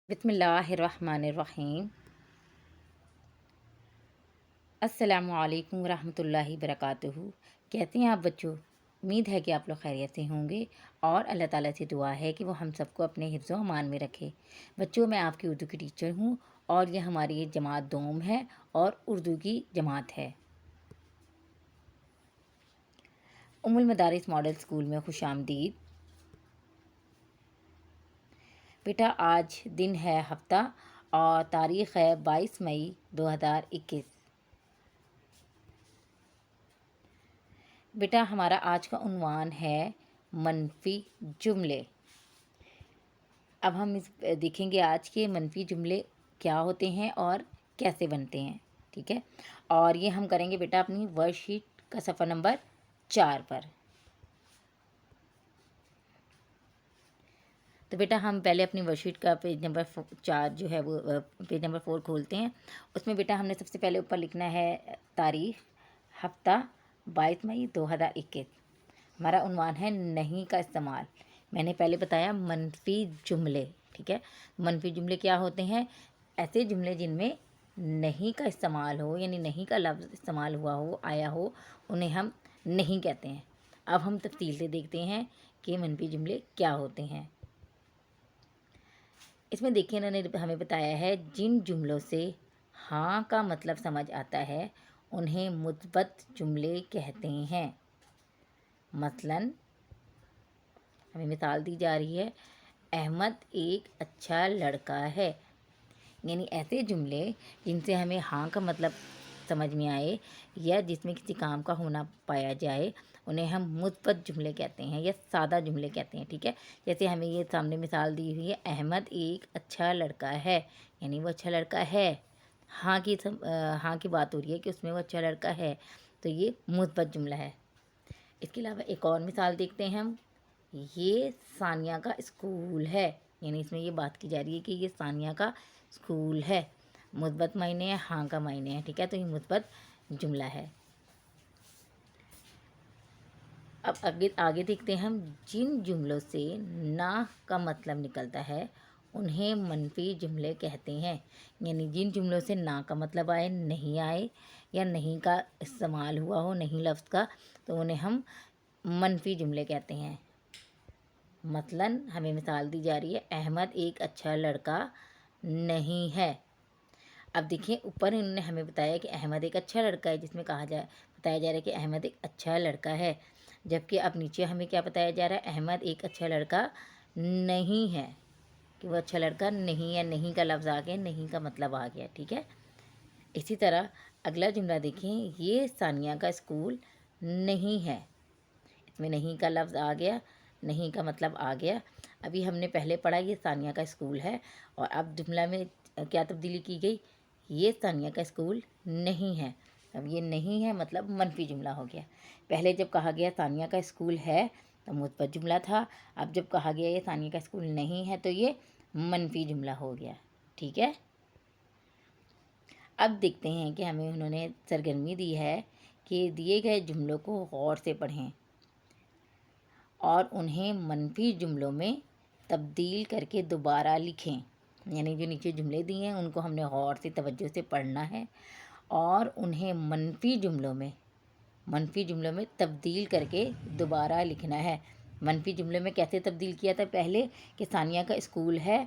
بسم اللہ الرحمن الرحیم۔ السلام علیکم ورحمۃ اللہ وبرکاتہ۔ کیسے ہیں آپ بچوں؟ امید ہے کہ آپ لوگ خیریت سے ہوں گے اور اللہ تعالیٰ سے دعا ہے کہ وہ ہم سب کو اپنے حفظ و امان میں رکھے۔ بچوں، میں آپ کی اردو کی ٹیچر ہوں اور یہ ہماری جماعت دوم ہے اور اردو کی جماعت ہے۔ ام المدارس ماڈل اسکول میں خوش آمدید۔ بیٹا، آج دن ہے ہفتہ اور تاریخ ہے 22 مئی 2021۔ بیٹا، ہمارا آج کا عنوان ہے منفی جملے۔ اب ہم دیکھیں گے آج کے منفی جملے کیا ہوتے ہیں اور کیسے بنتے ہیں، ٹھیک ہے؟ اور یہ ہم کریں گے بیٹا اپنی ورک شیٹ کا صفحہ نمبر 4 پر۔ تو بیٹا ہم پہلے اپنی ورک شیٹ کا پیج نمبر 4 جو ہے وہ پیج نمبر 4 کھولتے ہیں۔ اس میں بیٹا ہم نے سب سے پہلے اوپر لکھنا ہے تاریخ، ہفتہ 22 مئی 2021۔ ہمارا عنوان ہے نہیں کا استعمال۔ میں نے پہلے بتایا منفی جملے، ٹھیک ہے؟ منفی جملے کیا ہوتے ہیں؟ ایسے جملے جن میں نہیں کا استعمال ہو، یعنی نہیں کا لفظ استعمال ہوا ہو، آیا ہو، انہیں ہم نہیں کہتے ہیں۔ اب ہم تفصیل سے دیکھتے ہیں کہ منفی جملے کیا ہوتے ہیں۔ اس میں دیکھیں انہوں نے ہمیں بتایا ہے جن جملوں سے ہاں کا مطلب سمجھ آتا ہے انہیں مثبت جملے کہتے ہیں۔ مثلاً ہمیں مثال دی جا رہی ہے، احمد ایک اچھا لڑکا ہے۔ یعنی ایسے جملے جن سے ہمیں ہاں کا مطلب سمجھ میں آئے یا جس میں کسی کام کا ہونا پایا جائے انہیں ہم مثبت جملے کہتے ہیں یا سادہ جملے کہتے ہیں، ٹھیک ہے؟ جیسے ہمیں یہ سامنے مثال دی ہوئی ہے، احمد ایک اچھا لڑکا ہے، یعنی وہ اچھا لڑکا ہے۔ ہاں کی بات ہو رہی ہے کہ اس میں وہ اچھا لڑکا ہے، تو یہ مثبت جملہ ہے۔ اس کے علاوہ ایک اور مثال دیکھتے ہیں ہم، یہ ثانیہ کا اسکول ہے۔ یعنی اس میں یہ بات کی جا رہی ہے کہ یہ ثانیہ کا اسکول ہے۔ مثبت معنی ہے، ہاں کا معنی ہے، ٹھیک ہے؟ تو یہ مثبت جملہ ہے۔ اب آگے دیکھتے ہیں ہم، جن جملوں سے نہ کا مطلب نکلتا ہے انہیں منفی جملے کہتے ہیں۔ یعنی جن جملوں سے نہ کا مطلب آئے یا نہیں کا استعمال ہوا ہو، نہیں لفظ کا، تو انہیں ہم منفی جملے کہتے ہیں۔ مثلاً ہمیں مثال دی جا رہی ہے، احمد ایک اچھا لڑکا نہیں ہے۔ اب دیکھیں اوپر انہوں نے ہمیں بتایا کہ احمد ایک اچھا لڑکا ہے، جس میں بتایا جا رہا ہے کہ احمد ایک اچھا لڑکا ہے، جبکہ اب نیچے ہمیں کیا بتایا جا رہا ہے، احمد ایک اچھا لڑکا نہیں ہے، کہ وہ اچھا لڑکا نہیں ہے۔ نہیں کا لفظ آ گیا، نہیں کا مطلب آ گیا، ٹھیک ہے؟ اسی طرح اگلا جملہ دیکھیں، یہ ثانیہ کا اسکول نہیں ہے۔ اس میں نہیں کا لفظ آ گیا، نہیں کا مطلب آ گیا۔ ابھی ہم نے پہلے پڑھا یہ ثانیہ کا اسکول ہے، اور اب جملہ میں کیا تبدیلی کی گئی، یہ ثانیہ کا اسکول نہیں ہے۔ اب یہ نہیں ہے مطلب منفی جملہ ہو گیا۔ پہلے جب کہا گیا ثانیہ کا اسکول ہے تو مثبت جملہ تھا، اب جب کہا گیا یہ ثانیہ کا اسکول نہیں ہے تو یہ منفی جملہ ہو گیا، ٹھیک ہے؟ اب دیکھتے ہیں کہ ہمیں انہوں نے سرگرمی دی ہے کہ دیے گئے جملوں کو غور سے پڑھیں اور انہیں منفی جملوں میں تبدیل کر کے دوبارہ لکھیں۔ یعنی جو نیچے جملے دیے ہیں ان کو ہم نے غور سے توجہ سے پڑھنا ہے اور انہیں منفی جملوں میں تبدیل کر کے دوبارہ لکھنا ہے۔ منفی جملے میں کیسے تبدیل کیا تھا پہلے، کہ ثانیہ کا اسکول ہے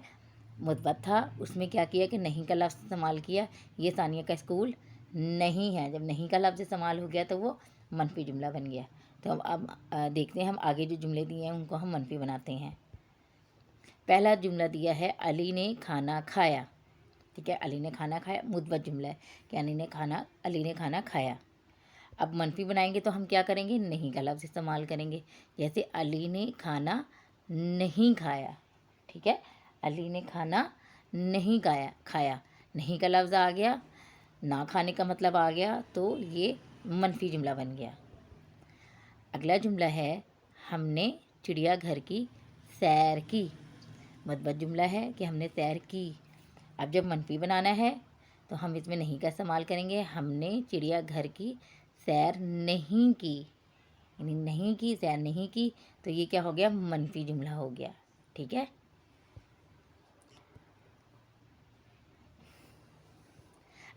مثبت تھا، اس میں کیا کیا کہ نہیں کا لفظ استعمال کیا، یہ ثانیہ کا اسکول نہیں ہے۔ جب نہیں کا لفظ استعمال ہو گیا تو وہ منفی جملہ بن گیا۔ تو اب دیکھتے ہیں ہم آگے جو جملے دیے ہیں ان کو ہم منفی بناتے ہیں۔ پہلا جملہ دیا ہے، علی نے کھانا کھایا، ٹھیک ہے؟ علی نے کھانا کھایا مثبت جملہ ہے کہ علی نے کھانا کھایا۔ اب منفی بنائیں گے تو ہم کیا کریں گے، نہیں کا لفظ استعمال کریں گے، جیسے علی نے کھانا نہیں کھایا، ٹھیک ہے؟ علی نے کھانا نہیں کھایا، نہیں کا لفظ آ گیا، نہ کھانے کا مطلب آ گیا، تو یہ منفی جملہ بن گیا۔ اگلا جملہ ہے، ہم نے چڑیا گھر کی سیر کی، مثبت جملہ ہے کہ ہم نے سیر کی۔ اب جب منفی بنانا ہے تو ہم اس میں نہیں کا استعمال کریں گے، ہم نے چڑیا گھر کی سیر نہیں کی، یعنی نہیں کی، سیر نہیں کی، تو یہ کیا ہو گیا، منفی جملہ ہو گیا، ٹھیک ہے؟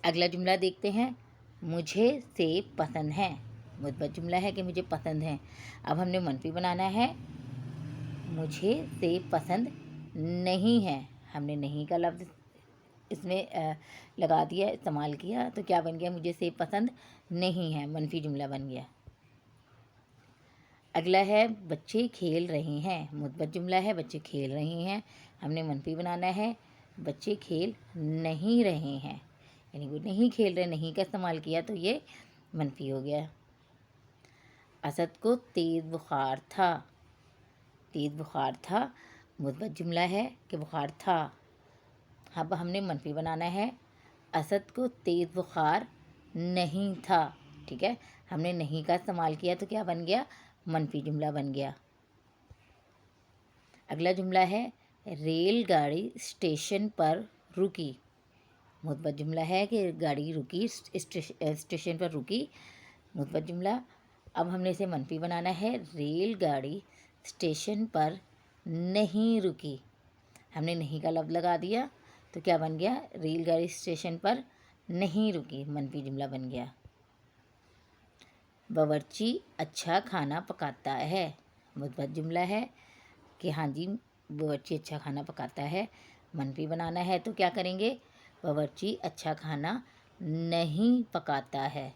اگلا جملہ دیکھتے ہیں، مجھے سیب پسند ہیں، مثبت جملہ ہے کہ مجھے پسند ہیں۔ اب ہم نے منفی بنانا ہے، مجھے سیب پسند نہیں ہے، ہم نے نہیں کا لفظ اس میں لگا دیا، استعمال کیا، تو کیا بن گیا، مجھے سیب پسند نہیں ہے، منفی جملہ بن گیا۔ اگلا ہے، بچے کھیل رہے ہیں، مثبت جملہ ہے، بچے کھیل رہے ہیں، ہم نے منفی بنانا ہے، بچے کھیل نہیں رہے ہیں، یعنی وہ نہیں کھیل رہے، نہیں کا استعمال کیا تو یہ منفی ہو گیا۔ اسد کو تیز بخار تھا، تیز بخار تھا، مثبت جملہ ہے کہ بخار تھا، اب ہم نے منفی بنانا ہے، اسد کو تیز بخار نہیں تھا، ٹھیک ہے، ہم نے نہیں کا استعمال کیا تو کیا بن گیا، منفی جملہ بن گیا۔ اگلا جملہ ہے، ریل گاڑی اسٹیشن پر رکی، مثبت جملہ ہے کہ گاڑی رکی، اسٹیشن پر رکی، مثبت جملہ۔ اب ہم نے اسے منفی بنانا ہے، ریل گاڑی اسٹیشن پر نہیں رکی، ہم نے نہیں کا لفظ لگا دیا تو کیا بن گیا، ریل گاڑی اسٹیشن پر نہیں رکی، منفی جملہ بن گیا۔ باورچی اچھا کھانا پکاتا ہے، مثبت جملہ ہے کہ ہاں جی باورچی اچھا کھانا پکاتا ہے، منفی بنانا ہے تو کیا کریں گے، باورچی اچھا کھانا نہیں پکاتا ہے،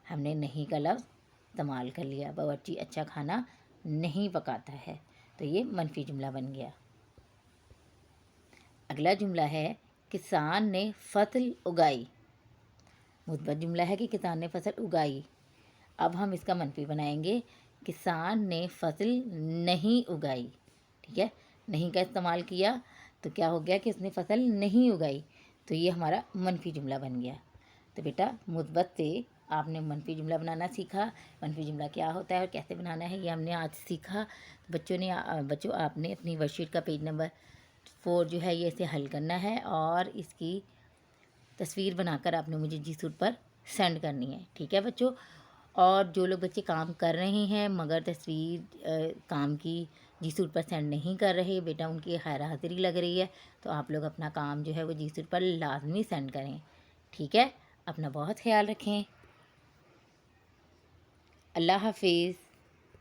ہم نے نہیں کا لفظ استعمال کر لیا، باورچی اچھا کھانا نہیں پکاتا ہے، تو یہ منفی جملہ بن گیا۔ اگلا جملہ ہے، کسان نے فصل اگائی، مثبت جملہ ہے کہ کسان نے فصل اگائی، اب ہم اس کا منفی بنائیں گے، کسان نے فصل نہیں اگائی، ٹھیک ہے، نہیں کا استعمال کیا تو کیا ہو گیا کہ اس نے فصل نہیں اگائی، تو یہ ہمارا منفی جملہ بن گیا۔ تو بیٹا مثبت سے آپ نے منفی جملہ بنانا سیکھا، منفی جملہ کیا ہوتا ہے اور کیسے بنانا ہے یہ ہم نے آج سیکھا۔ بچوں آپ نے اپنی ورک شیٹ کا پیج نمبر 4 جو ہے یہ اسے حل کرنا ہے اور اس کی تصویر بنا کر آپ نے مجھے جی سوٹ پر سینڈ کرنی ہے، ٹھیک ہے بچوں۔ اور جو لوگ بچے کام کر رہے ہیں مگر تصویر کام کی جی سوٹ پر سینڈ نہیں کر رہے، بیٹا ان کی خیر حاضری لگ رہی ہے، تو آپ لوگ اپنا کام جو ہے وہ جی سوٹ پر لازمی سینڈ کریں، ٹھیک ہے۔ اپنا بہت خیال رکھیں، اللہ حافظ۔